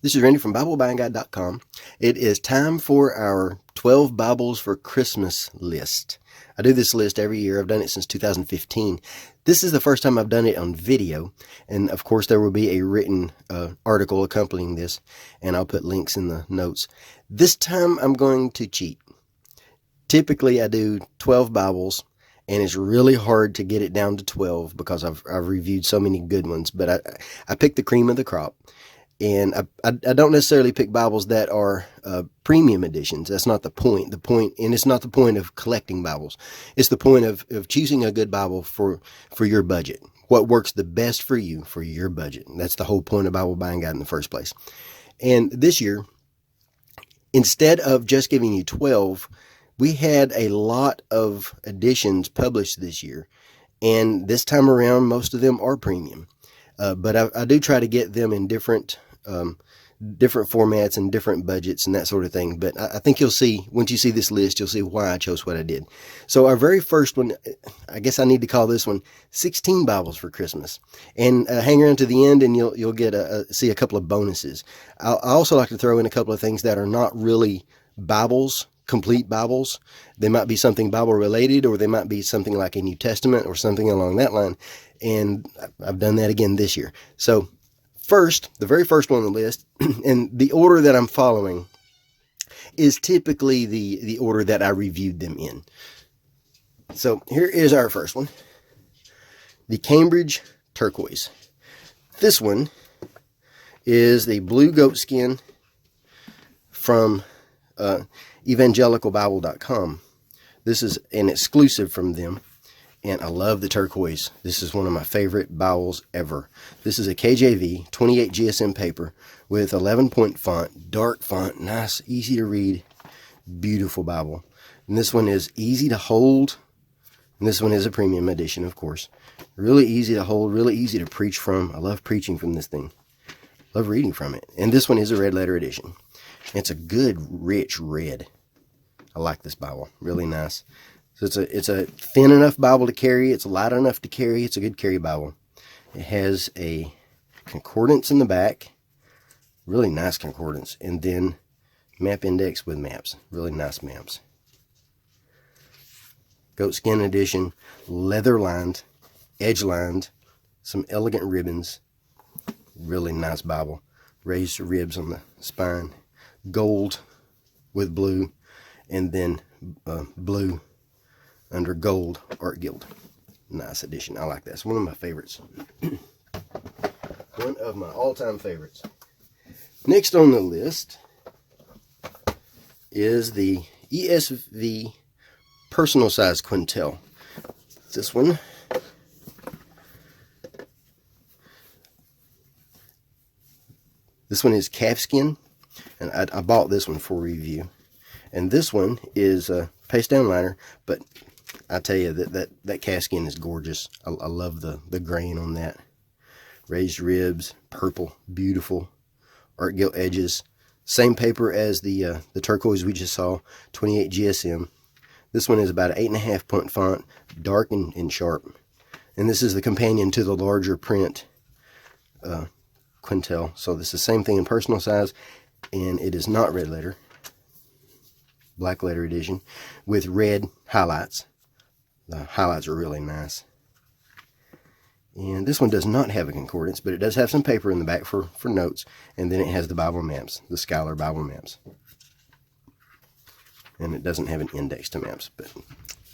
This is Randy from BibleBuyingGuide.com. It is time for our 12 Bibles for Christmas list. I do this list every year. I've done it since 2015. This is the first time I've done it on video, and of course there will be a written article accompanying this, and I'll put links in the notes. This time I'm going to cheat. Typically I do 12 Bibles, and it's really hard to get it down to 12 because I've reviewed so many good ones, but I picked the cream of the crop. And I don't necessarily pick Bibles that are premium editions. That's not the point. And it's not the point of collecting Bibles. It's the point of choosing a good Bible for your budget. What works the best for you, for your budget. And that's the whole point of Bible Buying Guide in the first place. And this year, instead of just giving you 12, we had a lot of editions published this year. And this time around, most of them are premium. But I do try to get them in different formats and different budgets and that sort of thing. But I think you'll see, once you see this list, you'll see why I chose what I did. So our very first one, I guess I need to call this one 16 Bibles for Christmas. And hang around to the end and you'll get see a couple of bonuses. I also like to throw in a couple of things that are not really Bibles, complete Bibles. They might be something Bible related, or they might be something like a New Testament or something along that line. And I've done that again this year. So first, the very first one on the list, and the order that I'm following is typically the order that I reviewed them in. So here is our first one, the Cambridge Turquoise. This one is the blue goatskin from evangelicalbible.com. This is an exclusive from them. And I love the turquoise. This is one of my favorite Bibles ever. This is a KJV 28 GSM paper with 11-point font, dark font, nice, easy to read, beautiful Bible. And this one is easy to hold. And this one is a premium edition, of course. Really easy to hold, really easy to preach from. I love preaching from this thing. Love reading from it. And this one is a red letter edition. It's a good, rich red. I like this Bible. Really nice. So it's a thin enough Bible to carry. It's light enough to carry. It's a good carry Bible. It has a concordance in the back. Really nice concordance. And then map index with maps. Really nice maps. Goatskin edition. Leather lined. Edge lined. Some elegant ribbons. Really nice Bible. Raised ribs on the spine. Gold with blue. And then blue under gold art gilt. Nice edition. I like that. It's one of my favorites. One of my all-time favorites. Next on the list is the ESV Personal size Quentel. This one. This one is calfskin, and I bought this one for review. And this one is a paste down liner, but I tell you that calfskin is gorgeous. I love the grain on that. Raised ribs, purple, beautiful. Art gilt edges. Same paper as the turquoise we just saw, 28 GSM. This one is about an 8.5-point font, dark and sharp. And this is the companion to the larger print Quentel. So this is the same thing in personal size, and it is not red letter. Black letter edition with red highlights. The highlights are really nice. And this one does not have a concordance, but it does have some paper in the back for notes. And then it has the Bible maps, the Scholar Bible maps. And it doesn't have an index to maps, but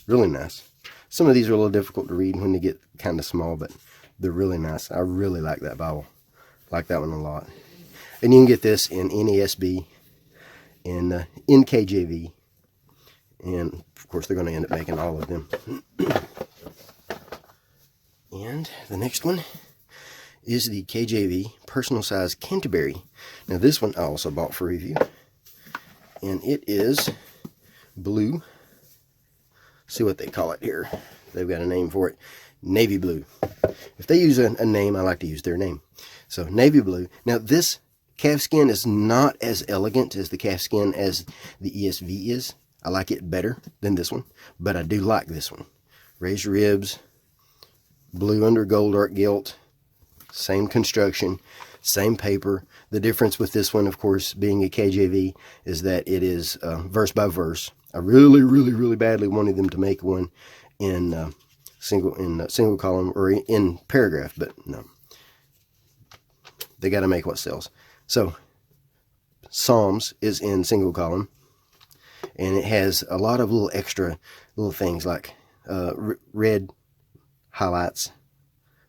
really nice. Some of these are a little difficult to read when they get kind of small, but they're really nice. I really like that Bible. Like that one a lot. And you can get this in NASB, in NKJV, and of course they're going to end up making all of them. And the next one is the KJV Personal size Canterbury. Now this one I also bought for review, and it is blue. See what they call it here. They've got a name for it. Navy blue. If they use a name, I like to use their name. So navy blue. Now this calfskin is not as elegant as the calfskin as the ESV is. I like it better than this one, but I do like this one. Raised ribs, blue under gold art gilt, same construction. Same paper. The difference with this one, of course, being a KJV, is that it is verse by verse. I really badly wanted them to make one in single column or in paragraph, but no. They got to make what sells. So Psalms is in single column, and it has a lot of little extra little things like red highlights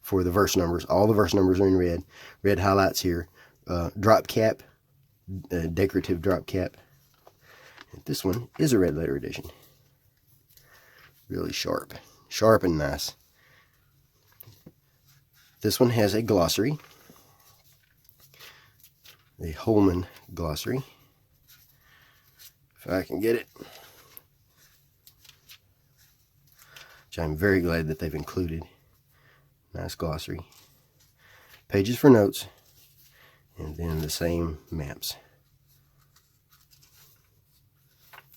for the verse numbers. All the verse numbers are in red. Red highlights here. Drop cap, decorative drop cap. And this one is a red letter edition. Really sharp. Sharp and nice. This one has a glossary. A Holman glossary. If I can get it. Which I'm very glad that they've included. Nice glossary. Pages for notes. And then the same maps.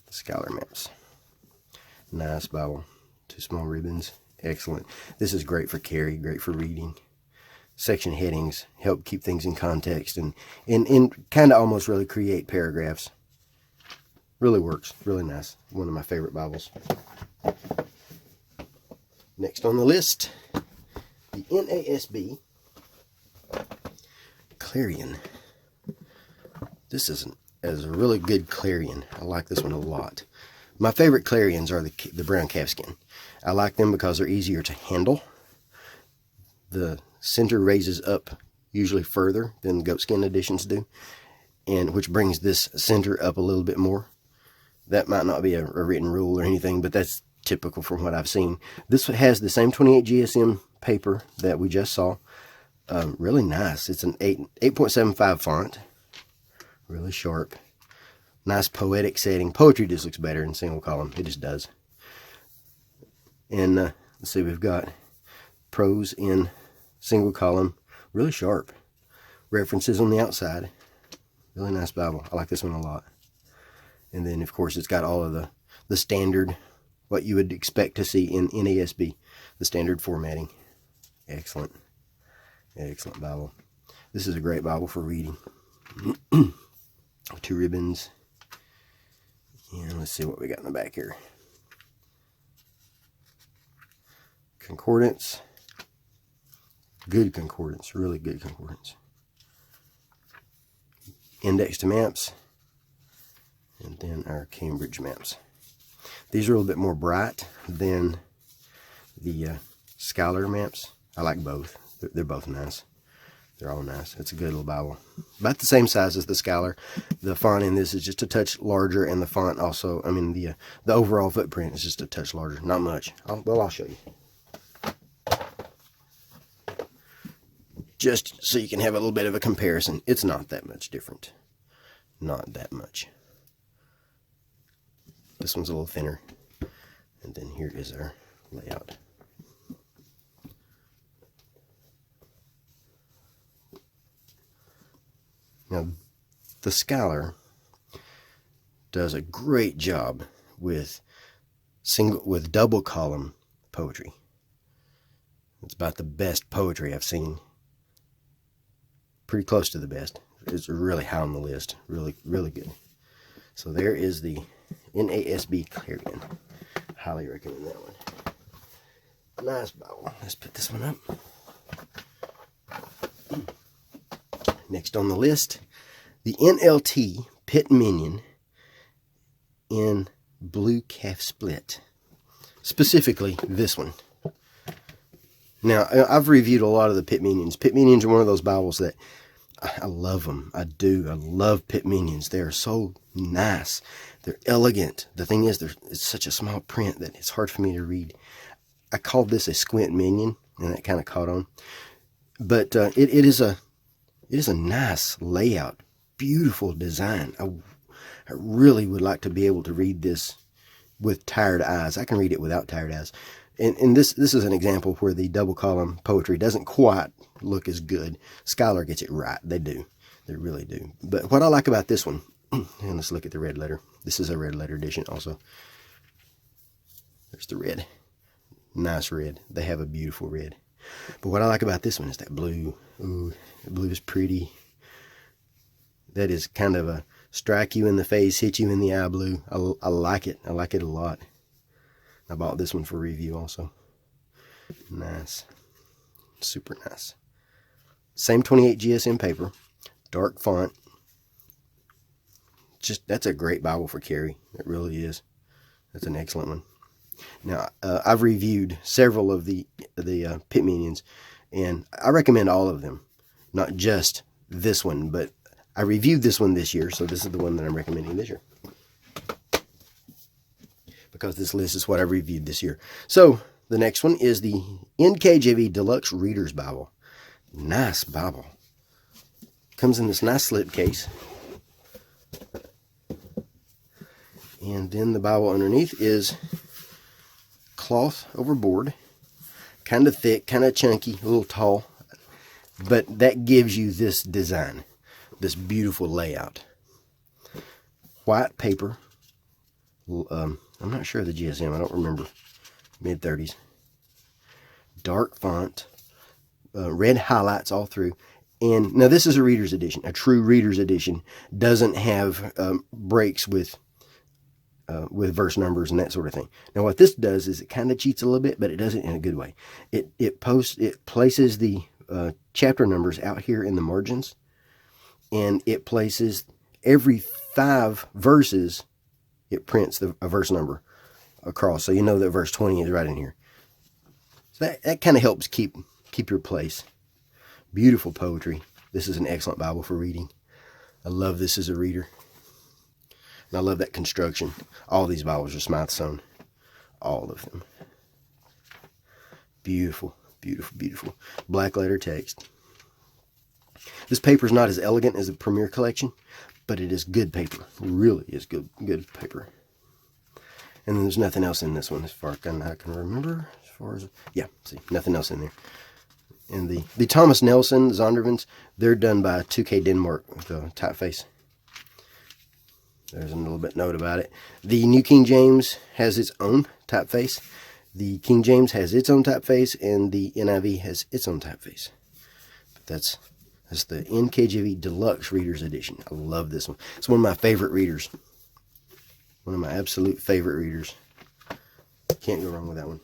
The Scholar maps. Nice Bible. 2 small ribbons. Excellent. This is great for carry, great for reading. Section headings help keep things in context and kind of almost really create paragraphs. Really works. Really nice. One of my favorite Bibles. Next on the list, the NASB Clarion. This is a really good Clarion. I like this one a lot. My favorite Clarions are the brown calfskin. I like them because they're easier to handle. The center raises up usually further than the goatskin editions do, and which brings this center up a little bit more. That might not be a written rule or anything, but that's typical from what I've seen. This has the same 28 GSM paper that we just saw. Really nice. It's an 8.75 font. Really sharp. Nice poetic setting. Poetry just looks better in single column. It just does. And let's see, we've got prose in single column. Really sharp. References on the outside. Really nice Bible. I like this one a lot. And then, of course, it's got all of the standard, what you would expect to see in NASB. The standard formatting. Excellent. Excellent Bible. This is a great Bible for reading. 2 ribbons. And let's see what we got in the back here. Concordance. Good concordance. Really good concordance. Index to maps. And then our Cambridge maps. These are a little bit more bright than the Scholar maps. I like both. They're both nice. They're all nice. It's a good little Bible. About the same size as the Scholar. The font in this is just a touch larger, and the font also, I mean, the overall footprint is just a touch larger. Not much. I'll show you. Just so you can have a little bit of a comparison. It's not that much different. Not that much. This one's a little thinner. And then here is our layout. Now, the Scholar does a great job with double column poetry. It's about the best poetry I've seen. Pretty close to the best. It's really high on the list. Really, really good. So there is the NASB Clarion. Highly recommend that one. Nice Bible. Let's put this one up. Next on the list, the NLT Pit Minion in blue calf split. Specifically, this one. Now, I've reviewed a lot of the Pit Minions. Pit Minions are one of those Bibles that I love them. I do. I love Pit Minions. They are so nice. They're elegant. The thing is, it's such a small print that it's hard for me to read. I called this a squint minion, and that kind of caught on. But it is a nice layout. Beautiful design. I really would like to be able to read this with tired eyes. I can read it without tired eyes. And this is an example where the double column poetry doesn't quite look as good. Scholar gets it right. They do. They really do. But what I like about this one, and let's look at the red letter. This is a red letter edition also. There's the red. Nice red. They have a beautiful red. But what I like about this one is that blue. Ooh, the blue is pretty. That is kind of a strike you in the face, hit you in the eye blue. I like it. I like it a lot. I bought this one for review also. Nice. Super nice. Same 28 GSM paper. Dark font. That's a great Bible for carry. It really is. That's an excellent one. Now, I've reviewed several of the Pit Minions, and I recommend all of them. Not just this one, but I reviewed this one this year, so this is the one that I'm recommending this year. Because this list is what I reviewed this year. So, the next one is the NKJV Deluxe Reader's Bible. Nice Bible. Comes in this nice slip case. And then the Bible underneath is cloth over board. Kind of thick, kind of chunky, a little tall. But that gives you this design. This beautiful layout. White paper. I'm not sure of the GSM. I don't remember. Mid-30s. Dark font. Red highlights all through. And now this is a reader's edition. A true reader's edition doesn't have breaks with verse numbers and that sort of thing. Now what this does is it kind of cheats a little bit, but it does it in a good way. It places the chapter numbers out here in the margins, and it places every 5 verses, it prints a verse number across, so you know that verse 20 is right in here. So that kind of helps keep your place. Beautiful poetry. This is an excellent Bible for reading. I love this as a reader. And I love that construction. All these Bibles are Smythe sewn. All of them. Beautiful, beautiful, beautiful. Black letter text. This paper is not as elegant as the Premier Collection, but it is good paper. It really is good paper. And then there's nothing else in this one as far as I can remember. As far as, yeah, see, nothing else in there. And the Thomas Nelson Zondervans, they're done by 2K Denmark with a typeface. There's a little bit note about it. The New King James has its own typeface. The King James has its own typeface, and the NIV has its own typeface. But that's the NKJV Deluxe Reader's Edition. I love this one. It's one of my favorite readers. One of my absolute favorite readers. Can't go wrong with that one.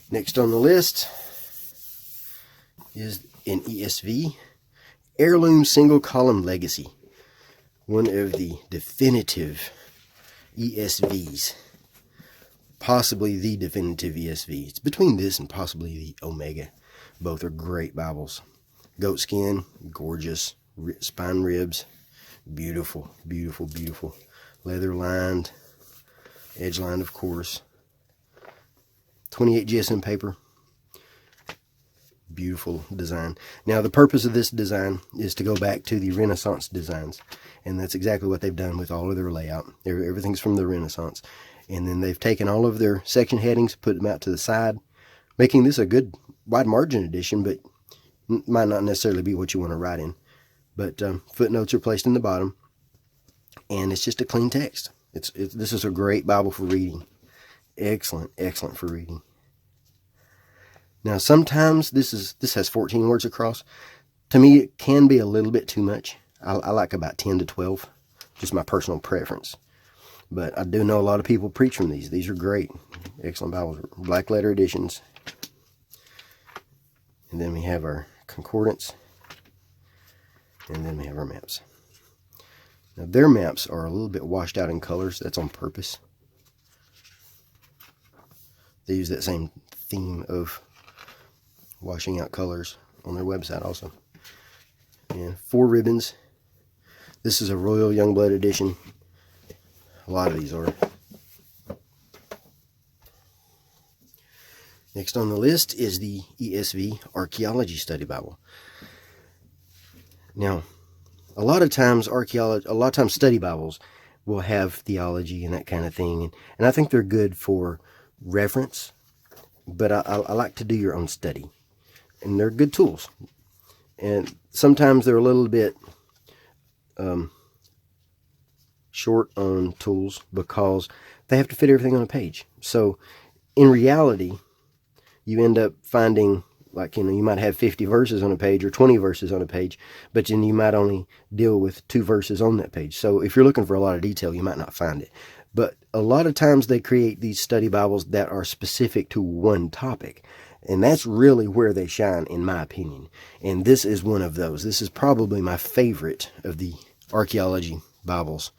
Next on the list is an ESV Heirloom Single Column Legacy. One of the definitive ESVs. Possibly the definitive ESV. It's between this and possibly the Omega. Both are great Bibles. Goat skin, gorgeous. Spine ribs, beautiful, beautiful, beautiful. Leather lined, edge lined of course. 28 GSM paper. Beautiful design. Now the purpose of this design is to go back to the Renaissance designs, and that's exactly what they've done with all of their layout. Everything's from the Renaissance, and then they've taken all of their section headings, put them out to the side, making this a good wide margin edition, but might not necessarily be what you want to write in. But footnotes are placed in the bottom, and it's just a clean text. This is a great Bible for reading. Excellent, excellent for reading. Now, sometimes this has 14 words across. To me, it can be a little bit too much. I like about 10 to 12, just my personal preference. But I do know a lot of people preach from these. These are great, excellent Bibles, black letter editions. And then we have our concordance, and then we have our maps. Now, their maps are a little bit washed out in colors. That's on purpose. They use that same theme of washing out colors on their website also. And 4 ribbons. This is a Royal Youngblood edition. A lot of these are. Next on the list is the ESV Archaeology Study Bible. Now, a lot of times study Bibles will have theology and that kind of thing, and I think they're good for reference, but I like to do your own study, and they're good tools. And sometimes they're a little bit short on tools because they have to fit everything on a page. So in reality, you end up finding, like, you might have 50 verses on a page or 20 verses on a page, but then you might only deal with 2 verses on that page. So if you're looking for a lot of detail, you might not find it. But a lot of times they create these study Bibles that are specific to one topic. And that's really where they shine, in my opinion. And this is one of those. This is probably my favorite of the archaeology Bibles.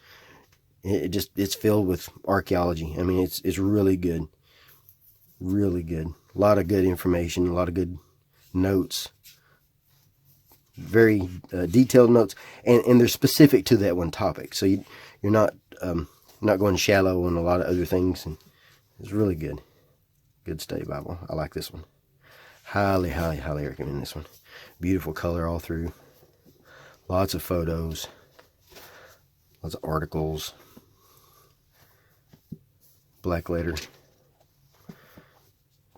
It's filled with archaeology. I mean, it's really good. Really good. A lot of good information, a lot of good notes. Very detailed notes. And they're specific to that one topic. So you're not going shallow on a lot of other things. And it's really good. Good study Bible. I like this one. Highly, highly, highly recommend this one. Beautiful color all through. Lots of photos. Lots of articles. Black letter.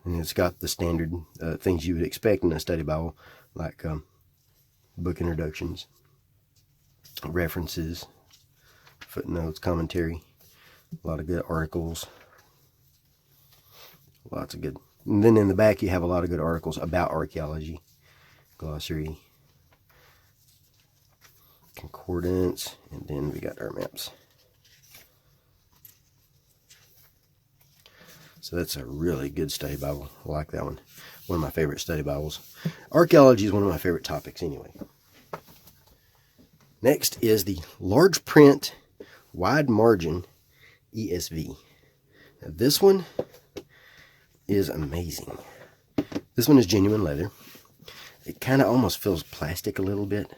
And it's got the standard things you would expect in a study Bible, like book introductions, references, footnotes, commentary, a lot of good articles. Lots of good. And then in the back you have a lot of good articles about archaeology. Glossary, concordance, and then we got our maps. So that's a really good study Bible. I like that one. One of my favorite study Bibles. Archaeology is one of my favorite topics anyway. Next is the large print, wide margin ESV. Now this one is amazing. This one is genuine leather. It kind of almost feels plastic a little bit,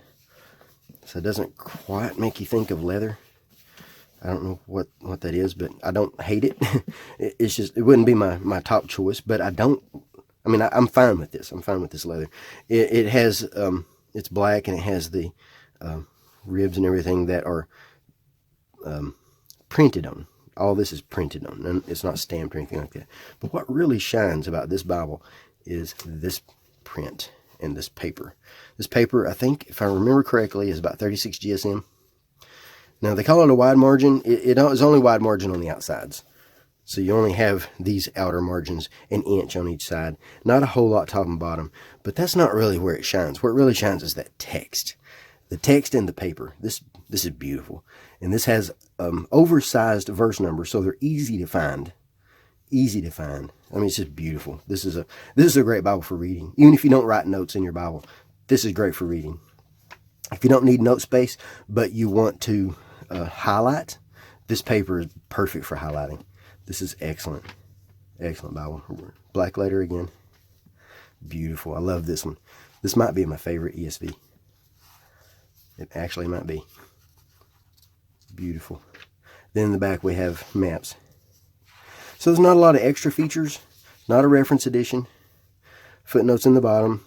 so it doesn't quite make you think of leather. I don't know what that is, but I don't hate it. It's just, it wouldn't be my top choice, but I'm fine with this. I'm fine with this leather. It has, it's black, and it has the ribs and everything that are printed on. All this is printed on, and it's not stamped or anything like that. But what really shines about this Bible is this print and this paper. This paper, I think, if I remember correctly, is about 36 GSM. Now, they call it a wide margin. It is only wide margin on the outsides. So you only have these outer margins an inch on each side. Not a whole lot top and bottom. But that's not really where it shines. Where it really shines is that text. The text and the paper. This is beautiful. And this has oversized verse numbers, so they're easy to find. Easy to find. I mean, it's just beautiful. This is a great Bible for reading. Even if you don't write notes in your Bible, this is great for reading. If you don't need note space, but you want to highlight, this paper is perfect for highlighting. This is excellent. Excellent Bible. Black letter again. Beautiful. I love this one. This might be my favorite ESV. It actually might be. Beautiful. Then in the back we have maps. So there's not a lot of extra features. Not a reference edition. Footnotes in the bottom.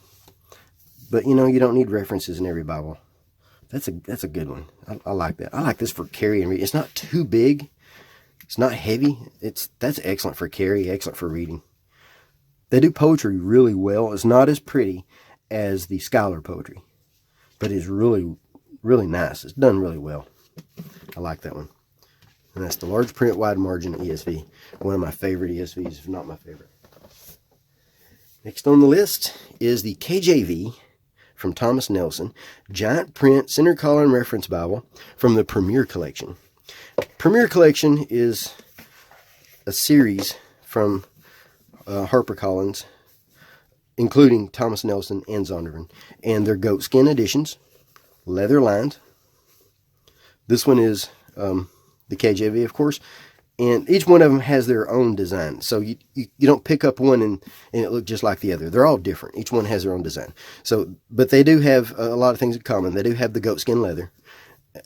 But you don't need references in every Bible. That's a good one. I like that. I like this for carry and read. It's not too big. It's not heavy. That's excellent for carry, excellent for reading. They do poetry really well. It's not as pretty as the scholar poetry, but it's really, really nice. It's done really well. I like that one. And that's the large print, wide margin ESV. One of my favorite ESVs, if not my favorite. Next on the list is the KJV from Thomas Nelson, giant print, center collar and reference Bible from the Premier Collection. Premier Collection is a series from HarperCollins, including Thomas Nelson and Zondervan, and they're goatskin editions, leather lined. This one is the KJV, of course, and each one of them has their own design. So you don't pick up one and it look just like the other. They're all different. Each one has their own design. So, but they do have a lot of things in common. They do have the goatskin leather,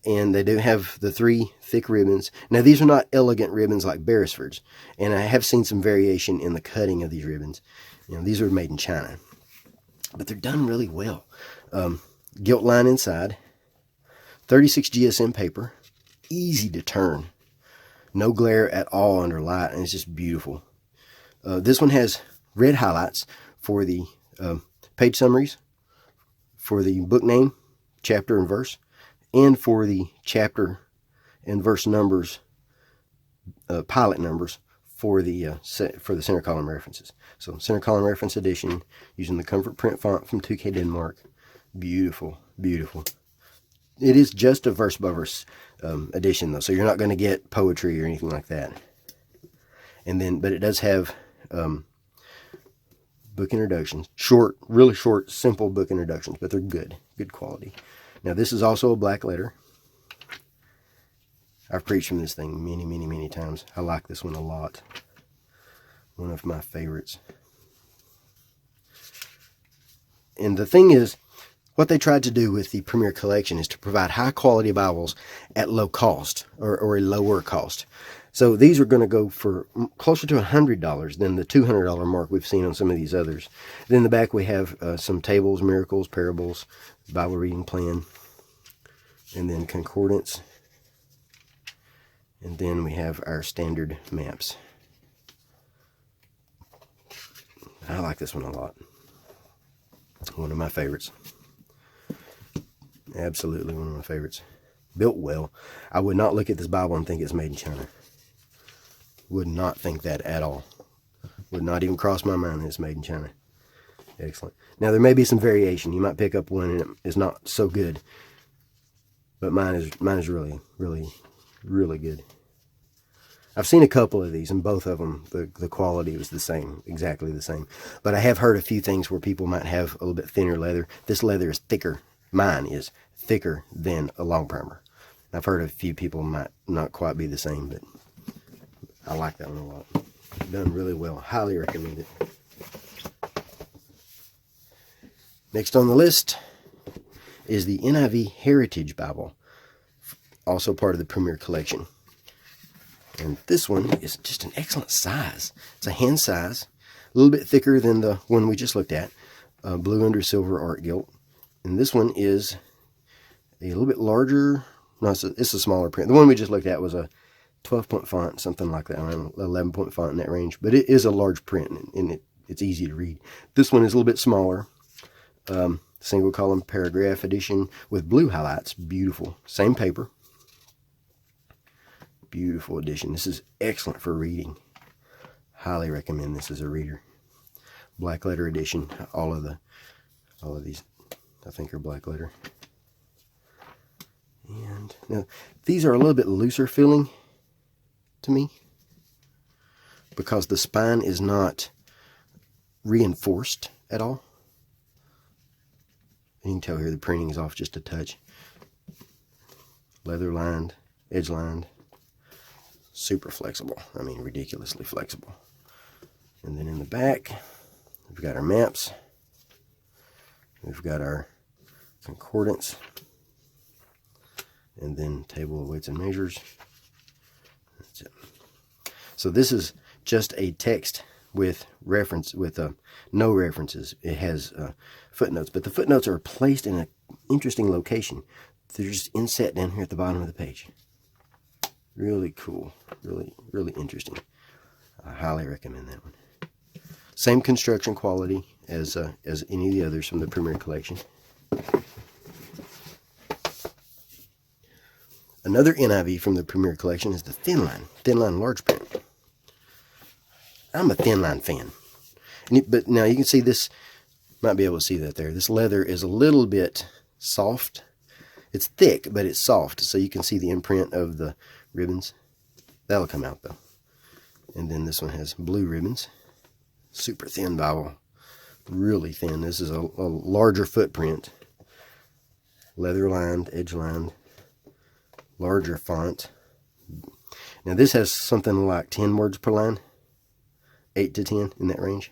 and they do have the 3 thick ribbons. Now, these are not elegant ribbons like Beresford's, and I have seen some variation in the cutting of these ribbons. These are made in China, but they're done really well. Gilt line inside, 36 GSM paper, easy to turn. No glare at all under light, and it's just beautiful. This one has red highlights for the page summaries, for the book name, chapter and verse, and for the chapter and verse numbers pilot numbers for the center column references. So center column reference edition using the Comfort print font from 2K Denmark. Beautiful, beautiful. It is just a verse by verse edition though, so you're not going to get poetry or anything like that. And then, but it does have book introductions, short, really short, simple book introductions, but they're good quality. Now this is also a black letter. I've preached from this thing many, many, many times. I like this one a lot. One of my favorites. And the thing is, what they tried to do with the Premier Collection is to provide high quality Bibles at low cost, or a lower cost. So these are going to go for closer to $100 than the $200 mark we've seen on some of these others. Then in the back we have some tables, miracles, parables, Bible reading plan, and then concordance. And then we have our standard maps. I like this one a lot. One of my favorites. Absolutely one of my favorites. Built well. I would not look at this Bible and think it's made in China. Would not think that at all. Would not even cross my mind that it's made in China. Excellent. Now there may be some variation. You might pick up one and it is not so good. But mine is really, really, really good. I've seen a couple of these, and both of them, the quality was the same, exactly the same. But I have heard a few things where people might have a little bit thinner leather. This leather is thicker. Mine is thicker than a long primer. I've heard a few people might not quite be the same, but I like that one a lot. Done really well. Highly recommend it. Next on the list is the NIV Heritage Bible, also part of the Premier Collection. And this one is just an excellent size. It's a hand size, a little bit thicker than the one we just looked at, blue under silver art gilt. And this one is a little bit larger. No, it's a smaller print. The one we just looked at was a 12-point font, something like that, 11-point font in that range. But it is a large print, and it's easy to read. This one is a little bit smaller. Single column paragraph edition with blue highlights. Beautiful. Same paper. Beautiful edition. This is excellent for reading. Highly recommend this as a reader. Black letter edition. All of these I think are black letter. And now these are a little bit looser feeling to me because the spine is not reinforced at all. You can tell here the printing is off just a touch. Leather lined, edge lined. Super flexible. I mean, ridiculously flexible. And then in the back, we've got our maps. We've got our concordance. And then table of weights and measures. That's it. So this is just a text with reference, with no references. It has footnotes, but the footnotes are placed in an interesting location. They're just inset down here at the bottom of the page. Really cool. Really, really interesting. I highly recommend that one. Same construction quality as any of the others from the Premier Collection. Another NIV from the Premier Collection is the Thinline large print. I'm a Thinline fan. But now you can see this, might be able to see that there. This leather is a little bit soft. It's thick, but it's soft, so you can see the imprint of the ribbons. That'll come out though. And then this one has blue ribbons. Super thin Bible. Really thin. This is a larger footprint. Leather lined, edge lined. Larger font. Now this has something like 10 words per line. 8 to 10 in that range.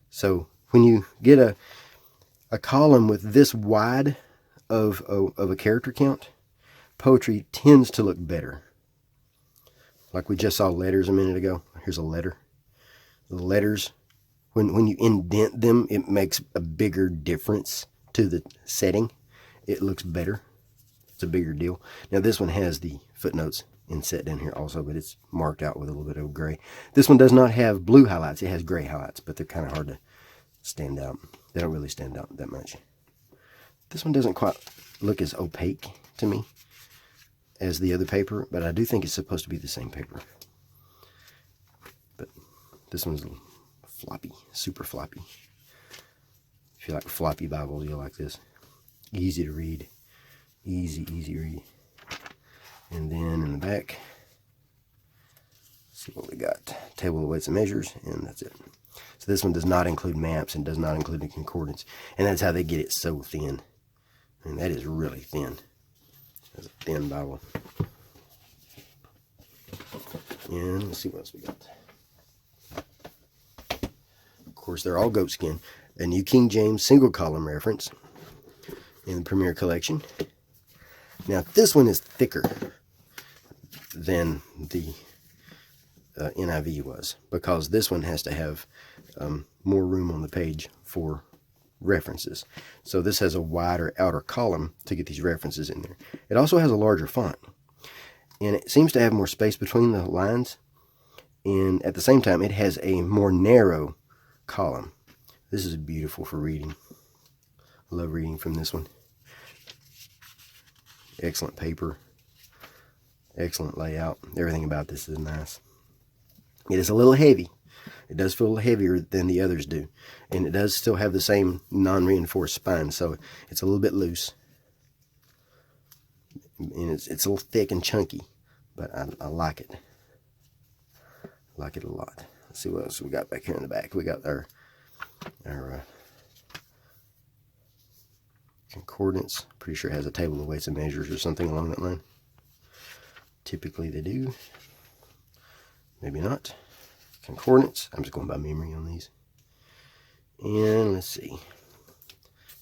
So when you get a column with this wide of a character count, poetry tends to look better. Like we just saw letters a minute ago. Here's a letter. The letters, when you indent them, it makes a bigger difference to the setting. It looks better. It's a bigger deal. Now this one has the footnotes inset down here also, but it's marked out with a little bit of gray. This one does not have blue highlights. It has gray highlights, but they're kind of hard to stand out. They don't really stand out that much. This one doesn't quite look as opaque to me as the other paper, but I do think it's supposed to be the same paper. This one's floppy, super floppy. If you like floppy Bibles, you'll like this. Easy to read. Easy read. And then in the back, let's see what we got. Table of weights and measures, and that's it. So this one does not include maps and does not include the concordance. And that's how they get it so thin. And that is really thin. That's a thin Bible. And let's see what else we got. Of course, they're all goatskin. A New King James single column reference in the Premier Collection. Now, this one is thicker than the NIV was, because this one has to have more room on the page for references. So this has a wider outer column to get these references in there. It also has a larger font, and it seems to have more space between the lines, and at the same time it has a more narrow column. This is beautiful for reading. I love reading from this one. Excellent paper, excellent layout. Everything about this is nice. It is a little heavy. It does feel heavier than the others do, and it does still have the same non-reinforced spine, so it's a little bit loose, and it's a little thick and chunky, but I like it. I like it a lot. Let's see what else we got back here in the back. We got our concordance. Pretty sure it has a table of weights and measures or something along that line. Typically they do. Maybe not. Concordance. I'm just going by memory on these. And let's see.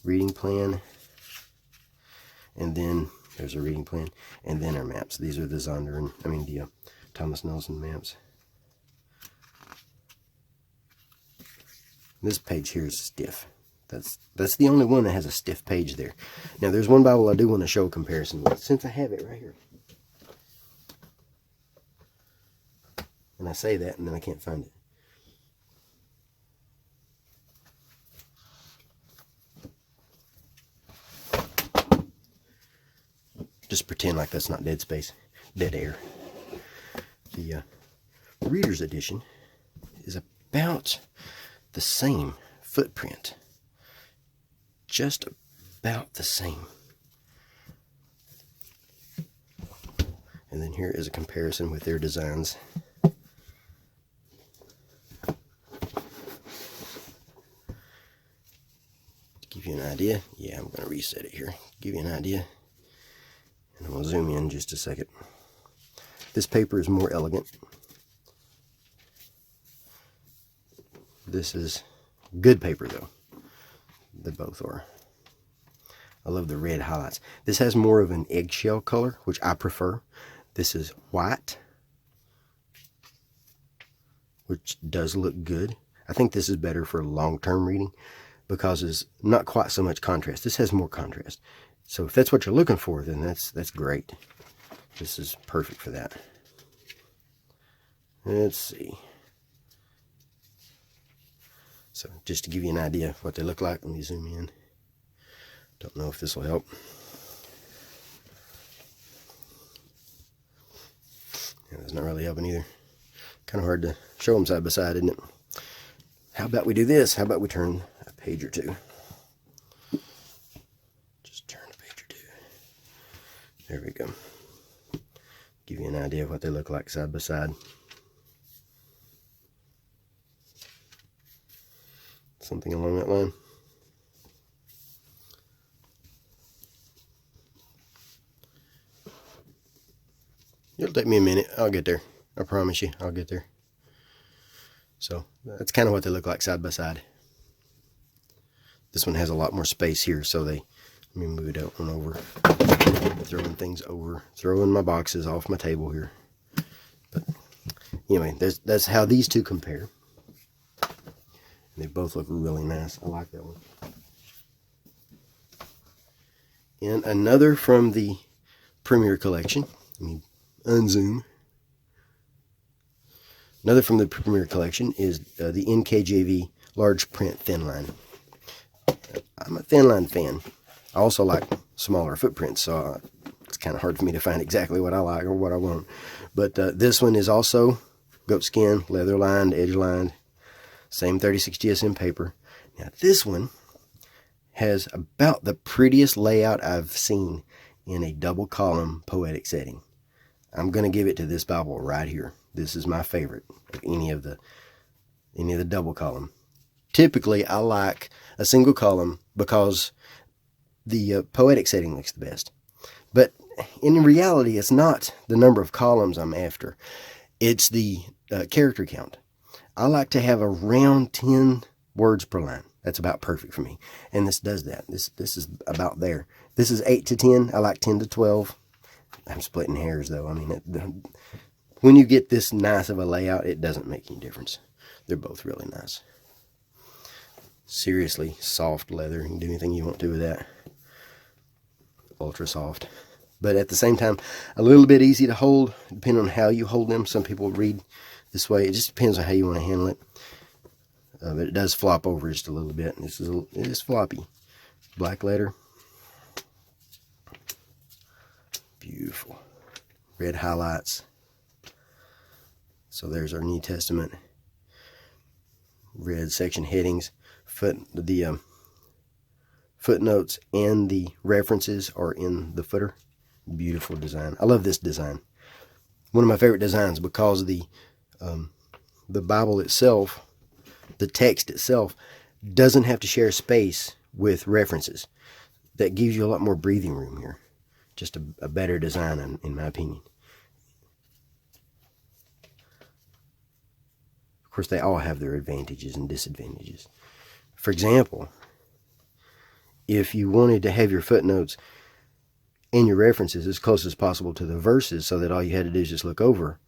Reading plan. And then there's a reading plan. And then our maps. These are the the Thomas Nelson maps. This page here is stiff. That's the only one that has a stiff page there. Now there's one Bible I do want to show a comparison with, since I have it right here. And I say that and then I can't find it. Just pretend like that's not dead space, dead air. The Reader's Edition is about the same footprint. Just about the same. And then here is a comparison with their designs. To give you an idea, yeah, I'm going to reset it here. Give you an idea. And I'm going to zoom in just a second. This paper is more elegant. This is good paper though. They both are. I love the red highlights. This has more of an eggshell color, which I prefer. This is white, which does look good. I think this is better for long-term reading because it's not quite so much contrast. This has more contrast. So if that's what you're looking for, then that's great. This is perfect for that. Let's see. So just to give you an idea of what they look like, let me zoom in. Don't know if this will help. Yeah, that's not really helping either. Kind of hard to show them side by side, isn't it? How about we do this? How about we turn a page or two? Just turn a page or two. There we go. Give you an idea of what they look like side by side. Something along that line. It'll take me a minute. I'll get there. I promise you, I'll get there. So that's kind of what they look like side by side. This one has a lot more space here, so let me move it out and over. Throwing things over, throwing my boxes off my table here. But anyway, that's how these two compare. They both look really nice. I like that one. And another from the Premier Collection. Let me unzoom. Another from the Premier Collection is the NKJV large print Thinline. I'm a Thinline fan. I also like smaller footprints, so it's kind of hard for me to find exactly what I like or what I want. But this one is also goatskin, leather lined, edge lined. Same 36 GSM paper. Now this one has about the prettiest layout I've seen in a double column poetic setting. I'm going to give it to this Bible right here. This is my favorite of any of the double column. Typically, I like a single column because the poetic setting looks the best. But in reality, it's not the number of columns I'm after. It's the character count. I like to have around 10 words per line. That's about perfect for me. And this does that. This is about there. This is 8 to 10. I like 10 to 12. I'm splitting hairs, though. I mean, when you get this nice of a layout, it doesn't make any difference. They're both really nice. Seriously, soft leather. You can do anything you want to with that. Ultra soft. But at the same time, a little bit easy to hold, depending on how you hold them. Some people read this way. It just depends on how you want to handle it. But it does flop over just a little bit. It is floppy. Black letter. Beautiful. Red highlights. So there's our New Testament. Red section headings. The footnotes and the references are in the footer. Beautiful design. I love this design. One of my favorite designs because the Bible itself, the text itself, doesn't have to share space with references. That gives you a lot more breathing room here. Just a better design, in my opinion. Of course, they all have their advantages and disadvantages. For example, if you wanted to have your footnotes and your references as close as possible to the verses so that all you had to do is just look over,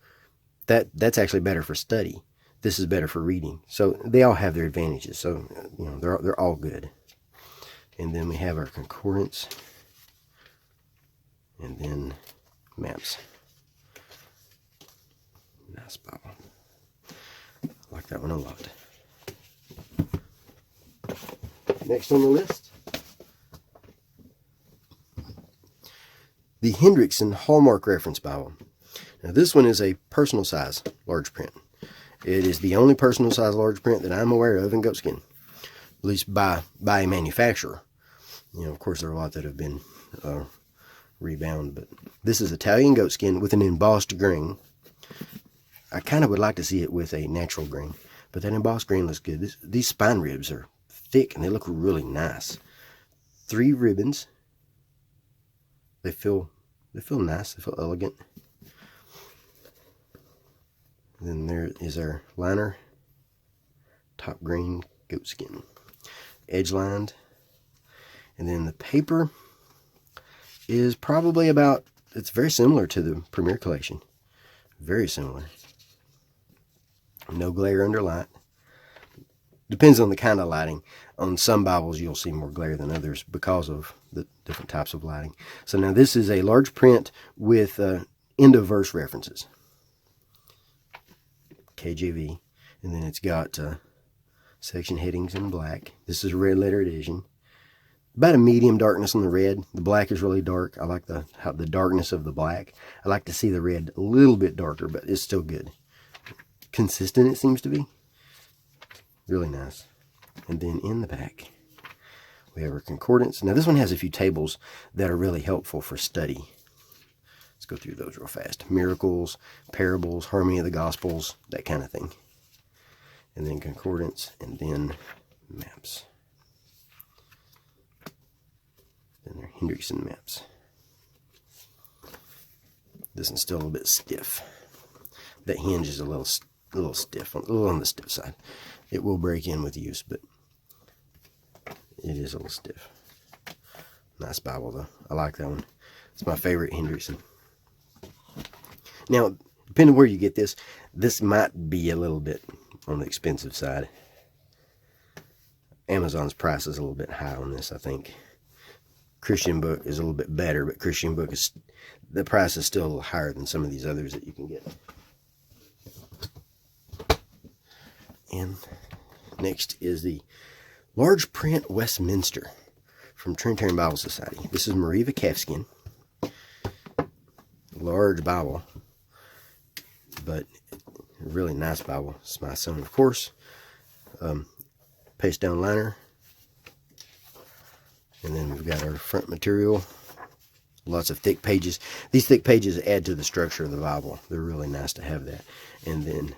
that's actually better for study. This is better for reading. So they all have their advantages. So, they're all good. And then we have our concordance. And then maps. Nice Bible. I like that one a lot. Next on the list, the Hendrickson Hallmark Reference Bible. Now this one is a personal size large print. It is the only personal size large print that I'm aware of in goatskin, at least by a manufacturer. Of course there are a lot that have been rebound, but this is Italian goatskin with an embossed grain. I kind of would like to see it with a natural grain, but that embossed grain looks good. These spine ribs are thick and they look really nice. 3 ribbons. They feel nice. They feel elegant. And then there is our liner. Top green goatskin. Edge lined. And then the paper is probably it's very similar to the Premier Collection. Very similar. No glare under light. Depends on the kind of lighting. On some Bibles you'll see more glare than others because of the different types of lighting. So now this is a large print with end of verse references. KJV. And then it's got section headings in black. This is a red letter edition. About a medium darkness on the red. The black is really dark. I like the darkness of the black. I like to see the red a little bit darker, but it's still good. Consistent it seems to be. Really nice. And then in the back, we have our concordance. Now this one has a few tables that are really helpful for study. Let's go through those real fast. Miracles, parables, harmony of the Gospels, that kind of thing. And then concordance, and then maps. Then they're Hendrickson maps. This one's still a little bit stiff. That hinge is a little stiff, a little on the stiff side. It will break in with use, but it is a little stiff. Nice Bible, though. I like that one. It's my favorite Hendrickson. Now, depending on where you get this might be a little bit on the expensive side. Amazon's price is a little bit high on this, I think. Christian Book is a little bit better, but Christian Book the price is still a little higher than some of these others that you can get. And next is the large print Westminster from Trinitarian Bible Society. This is Mariva calfskin. Large Bible, but a really nice Bible. It's my son, of course. paste down liner. And then we've got our front material. Lots of thick pages. These thick pages add to the structure of the Bible. They're really nice to have that. And then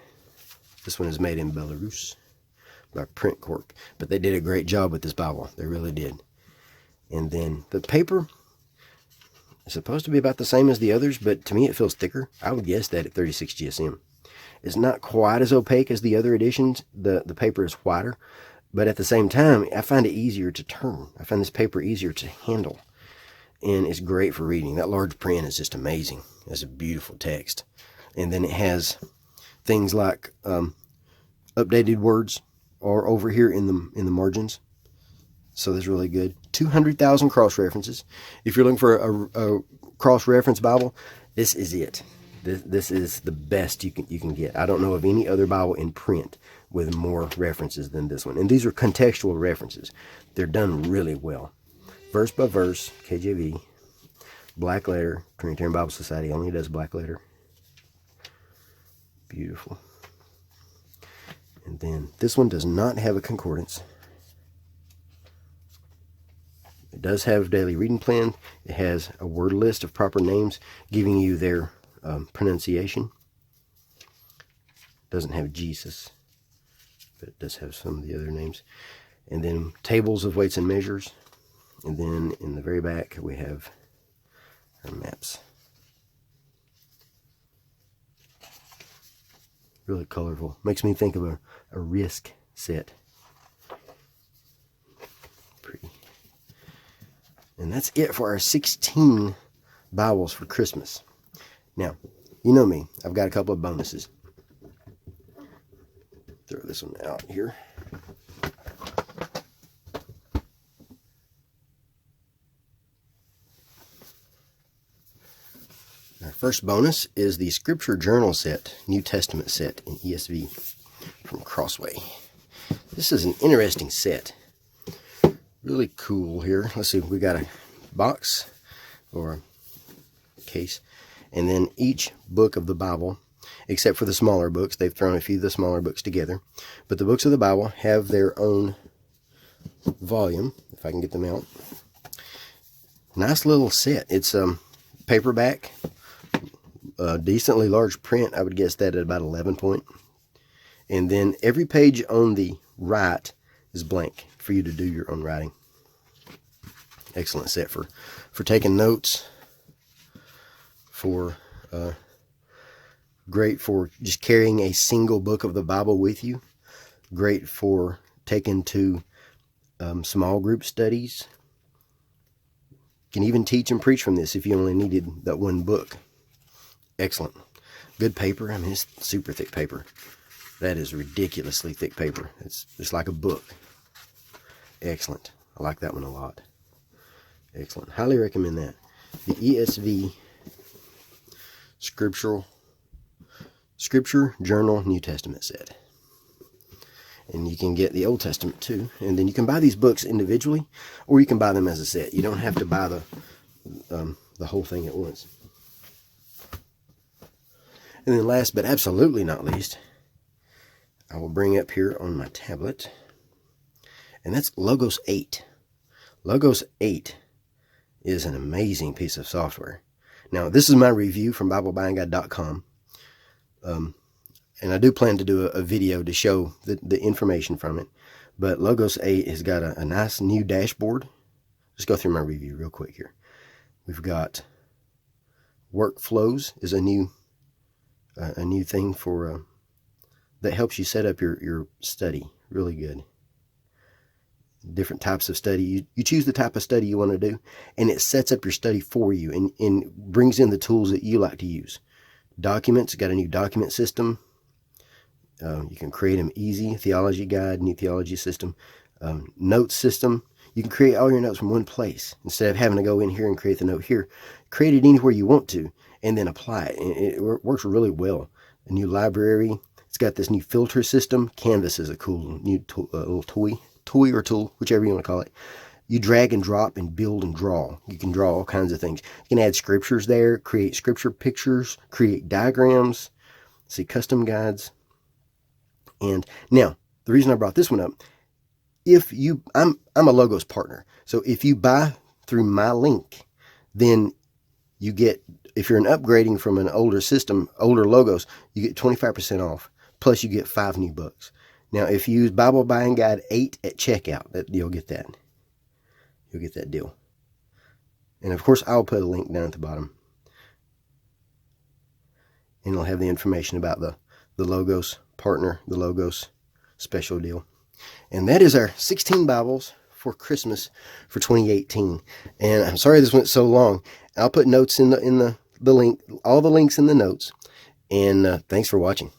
this one is made in Belarus by Print Corp. But they did a great job with this Bible. They really did. And then the paper is supposed to be about the same as the others, but to me it feels thicker. I would guess that at 36 GSM. It's not quite as opaque as the other editions. The paper is whiter. But at the same time, I find it easier to turn. I find this paper easier to handle. And it's great for reading. That large print is just amazing. It's a beautiful text. And then it has things like updated words are over here in the margins. So that's really good. 200,000 cross-references. If you're looking for a cross-reference Bible, this is it. This is the best you can get. I don't know of any other Bible in print with more references than this one. And these are contextual references. They're done really well. Verse by verse, KJV, black letter. Trinitarian Bible Society only does black letter. Beautiful. And then this one does not have a concordance. It does have daily reading plan. It has a word list of proper names giving you their pronunciation. It doesn't have Jesus, but it does have some of the other names. And then tables of weights and measures. And then in the very back we have our maps. Really colorful. Makes me think of a Risk set. Pretty. And that's it for our 16 Bibles for Christmas. Now, you know me. I've got a couple of bonuses. Throw this one out here. Our first bonus is the Scripture Journal set, New Testament set in ESV from Crossway. This is an interesting set. Really cool here. Let's see, we got a box or a case, and then each book of the Bible, except for the smaller books, they've thrown a few of the smaller books together, but the books of the Bible have their own volume, if I can get them out. Nice little set. It's paperback, decently large print. I would guess that at about 11 point. And then every page on the right is blank for you to do your own writing. Excellent set for taking notes, for great for just carrying a single book of the Bible with you, great for taking to small group studies. You can even teach and preach from this if you only needed that one book. Excellent. Good paper. I mean, it's super thick paper. That is ridiculously thick paper. It's like a book. Excellent. I like that one a lot. Excellent. Highly recommend that. The ESV Scripture Journal New Testament set. And you can get the Old Testament too. And then you can buy these books individually, or you can buy them as a set. You don't have to buy the whole thing at once. And then last but absolutely not least, I will bring up here on my tablet, and that's Logos 8. Logos 8 is an amazing piece of software. Now, this is my review from BibleBuyingGuide.com, and I do plan to do a video to show the information from it, but Logos 8 has got a nice new dashboard. Let's go through my review real quick here. We've got workflows is a new thing for that helps you set up your study. Really good. Different types of study. You choose the type of study you want to do, and it sets up your study for you and brings in the tools that you like to use. Documents, got a new document system. You can create them easy. Theology guide, new theology system. Notes system. You can create all your notes from one place. Instead of having to go in here and create the note here, create it anywhere you want to, and then apply it. And it works really well. A new library. It's got this new filter system. Canvas is a cool new little toy or tool, whichever you want to call it. You drag and drop and build and draw. You can draw all kinds of things. You can add scriptures there, create scripture pictures, create diagrams, see custom guides. And now, the reason I brought this one up, I'm a Logos partner. So if you buy through my link, then you get, if you're upgrading from an older system, older Logos, you get 25% off. Plus you get 5 new books. Now, if you use Bible Buying Guide 8 at checkout, you'll get that. You'll get that deal. And of course, I'll put a link down at the bottom. And it'll have the information about the Logos partner, the Logos special deal. And that is our 16 Bibles for Christmas for 2018. And I'm sorry this went so long. I'll put notes in the link, all the links in the notes. And thanks for watching.